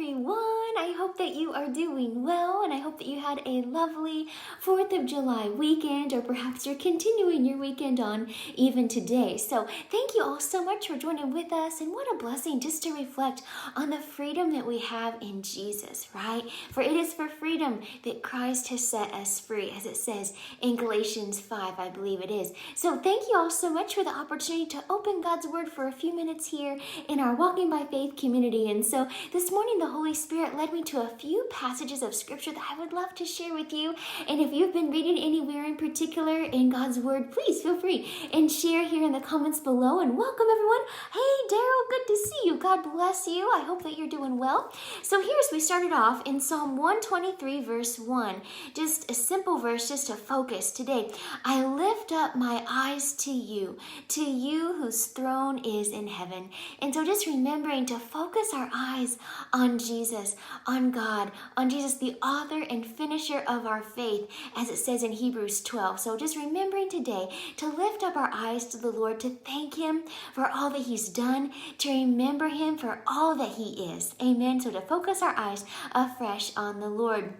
everyone. I hope that you are doing well, and I hope that you had a lovely 4th of July weekend, or perhaps you're continuing your weekend on even today. So thank you all so much for joining with us, and what a blessing just to reflect on the freedom that we have in Jesus, right? For it is for freedom that Christ has set us free, as it says in Galatians 5, I believe it is. So thank you all so much for the opportunity to open God's Word for a few minutes here in our Walking by Faith community. And so this morning, the Holy Spirit led me to a few passages of Scripture that I would love to share with you. And if you've been reading anywhere in particular in God's Word, please feel free and share here in the comments below. And welcome, everyone. Hey, Daryl, good to see you. God bless you. I hope that you're doing well. So here's, we started off in Psalm 123, verse 1. Just a simple verse just to focus today. I lift up my eyes to you whose throne is in heaven. And so just remembering to focus our eyes on Jesus, on God, on Jesus, the author and finisher of our faith, as it says in Hebrews 12. So just remembering today to lift up our eyes to the Lord, to thank Him for all that He's done, to remember Him for all that He is. Amen. So to focus our eyes afresh on the Lord.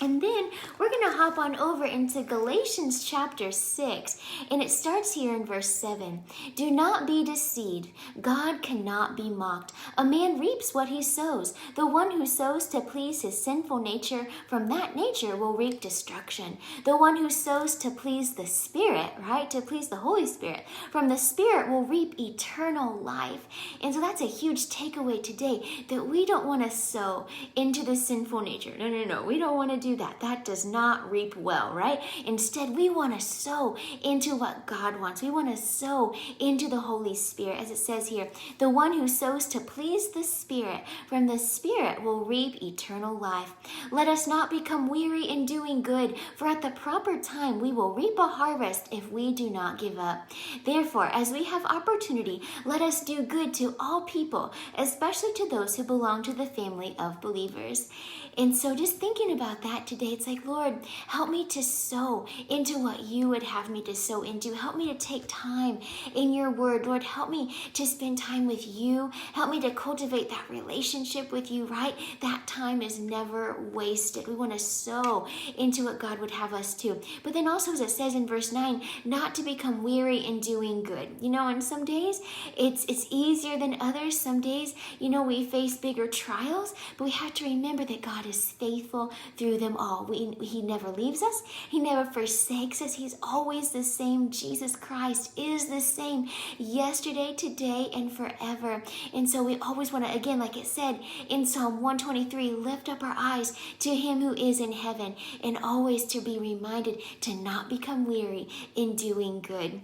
And then we're going to hop on over into Galatians chapter 6, and it starts here in verse 7. Do not be deceived. God cannot be mocked. A man reaps what he sows. The one who sows to please his sinful nature, from that nature will reap destruction. The one who sows to please the Spirit, right, to please the Holy Spirit, from the Spirit will reap eternal life. And so that's a huge takeaway today, that we don't want to sow into the sinful nature. No. We don't want to do that. That does not reap well, right? Instead, we want to sow into what God wants. We want to sow into the Holy Spirit, as it says here. The one who sows to please the Spirit, from the Spirit will reap eternal life. Let us not become weary in doing good, for at the proper time we will reap a harvest if we do not give up. Therefore, as we have opportunity, let us do good to all people, especially to those who belong to the family of believers. And so just thinking about that today, it's like, Lord, help me to sow into what you would have me to sow into. Help me to take time in your word. Lord, help me to spend time with you. Help me to cultivate that relationship with you, right? That time is never wasted. We want to sow into what God would have us to. But then also, as it says in verse 9, not to become weary in doing good. And some days it's easier than others. Some days, we face bigger trials, but we have to remember that God is faithful through them all. He never leaves us. He never forsakes us. He's always the same. Jesus Christ is the same yesterday, today, and forever. And so we always want to, again, like it said in Psalm 123, lift up our eyes to Him who is in heaven, and always to be reminded to not become weary in doing good.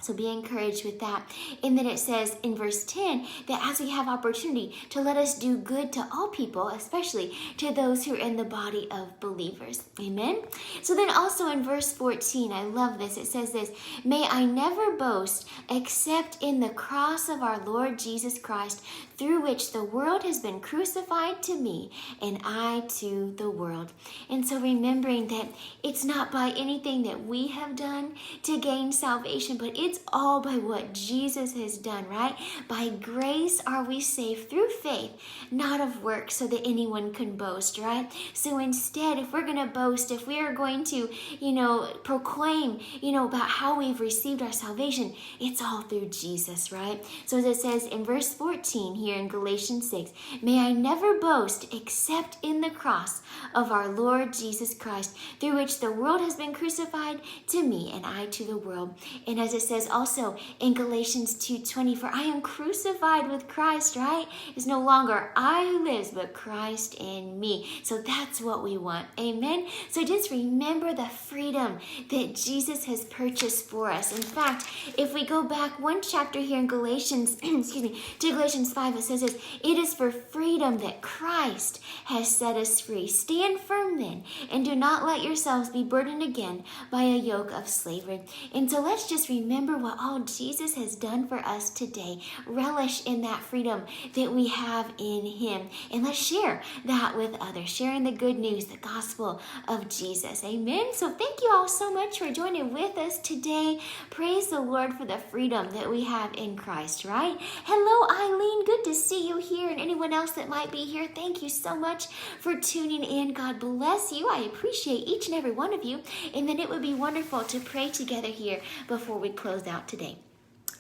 So be encouraged with that. And then it says in verse 10 that as we have opportunity, to let us do good to all people, especially to those who are in the body of believers. Amen. So then also in verse 14, I love this. It says this, may I never boast except in the cross of our Lord Jesus Christ, through which the world has been crucified to me and I to the world. And so remembering that it's not by anything that we have done to gain salvation, but it's all by what Jesus has done, right? By grace are we saved through faith, not of works, so that anyone can boast, right? So instead, if we're going to boast, if we are going to, proclaim, about how we've received our salvation, it's all through Jesus, right? So as it says in verse 14 here in Galatians 6, may I never boast except in the cross of our Lord Jesus Christ, through which the world has been crucified to me and I to the world. And as it says also in Galatians 2:20, for I am crucified with Christ, right? It's no longer I who lives, but Christ in me. So that's what we want. Amen. So just remember the freedom that Jesus has purchased for us. In fact, if we go back one chapter here in Galatians, to Galatians 5, it says this, it is for freedom that Christ has set us free. Stand firm then, and do not let yourselves be burdened again by a yoke of slavery. And so let's just remember what all Jesus has done for us today. Relish in that freedom that we have in Him. And let's share that with others, sharing the good news, the gospel of Jesus. Amen. So thank you all so much for joining with us today. Praise the Lord for the freedom that we have in Christ, right? Hello, Eileen. Good good to see you here, and anyone else that might be here, thank you so much for tuning in. God bless you. I appreciate each and every one of you, and then it would be wonderful to pray together here before we close out today.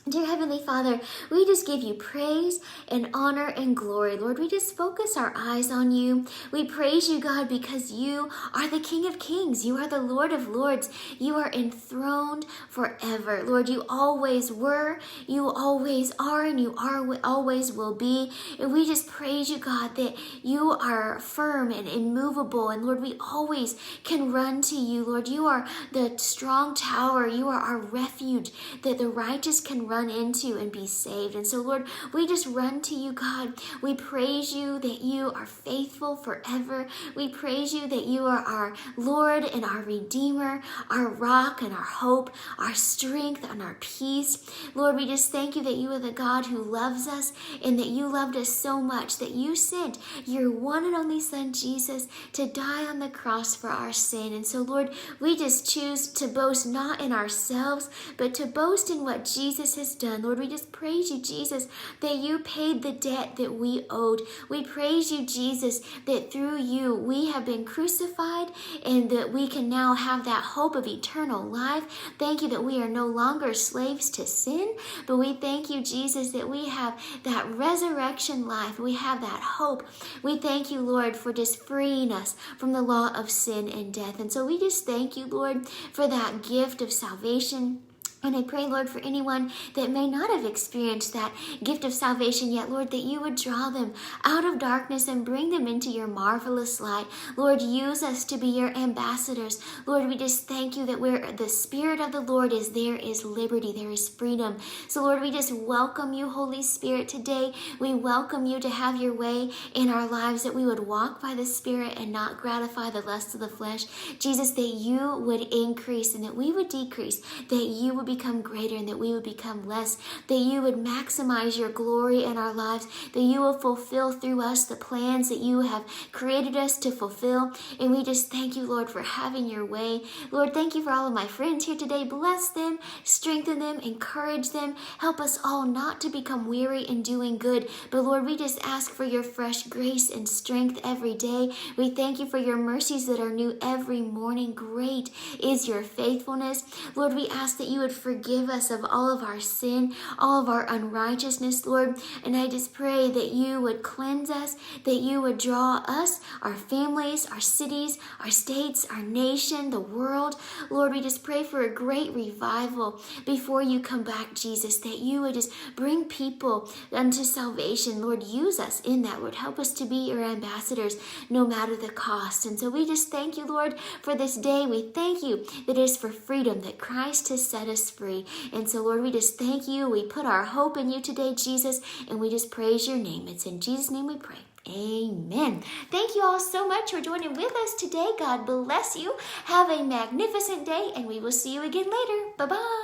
Dear Heavenly Father, we just give you praise and honor and glory. Lord, we just focus our eyes on you. We praise you, God, because you are the King of Kings. You are the Lord of Lords. You are enthroned forever. Lord, you always were, you always are, and you always will be. And we just praise you, God, that you are firm and immovable. And Lord, we always can run to you. Lord, you are the strong tower. You are our refuge that the righteous can run into and be saved. And so, Lord, we just run to you, God. We praise you that you are faithful forever. We praise you that you are our Lord and our Redeemer, our rock and our hope, our strength and our peace. Lord, we just thank you that you are the God who loves us and that you loved us so much that you sent your one and only Son, Jesus, to die on the cross for our sin. And so, Lord, we just choose to boast not in ourselves, but to boast in what Jesus has done. Lord, we just praise you, Jesus, that you paid the debt that we owed. We praise you, Jesus, that through you we have been crucified and that we can now have that hope of eternal life. Thank you that we are no longer slaves to sin, but we thank you, Jesus, that we have that resurrection life. We have that hope. We thank you, Lord, for just freeing us from the law of sin and death. And so we just thank you, Lord, for that gift of salvation. And I pray, Lord, for anyone that may not have experienced that gift of salvation yet, Lord, that you would draw them out of darkness and bring them into your marvelous light. Lord, use us to be your ambassadors. Lord, we just thank you that where the Spirit of the Lord is, there is liberty, there is freedom. So, Lord, we just welcome you, Holy Spirit, today. We welcome you to have your way in our lives, that we would walk by the Spirit and not gratify the lusts of the flesh. Jesus, that you would increase and that we would decrease, that you would become greater and that we would become less, that you would maximize your glory in our lives, that you will fulfill through us the plans that you have created us to fulfill. And we just thank you, Lord, for having your way. Lord, thank you for all of my friends here today. Bless them, strengthen them, encourage them. Help us all not to become weary in doing good. But Lord, we just ask for your fresh grace and strength every day. We thank you for your mercies that are new every morning. Great is your faithfulness. Lord, we ask that you would forgive us of all of our sin, all of our unrighteousness, Lord. And I just pray that you would cleanse us, that you would draw us, our families, our cities, our states, our nation, the world. Lord, we just pray for a great revival before you come back, Jesus, that you would just bring people unto salvation. Lord, use us in that. Lord, help us to be your ambassadors no matter the cost. And so we just thank you, Lord, for this day. We thank you that it is for freedom that Christ has set us free. And so, Lord, we just thank you. We put our hope in you today, Jesus, and we just praise your name. It's in Jesus' name we pray. Amen. Thank you all so much for joining with us today. God bless you. Have a magnificent day, and we will see you again later. Bye-bye.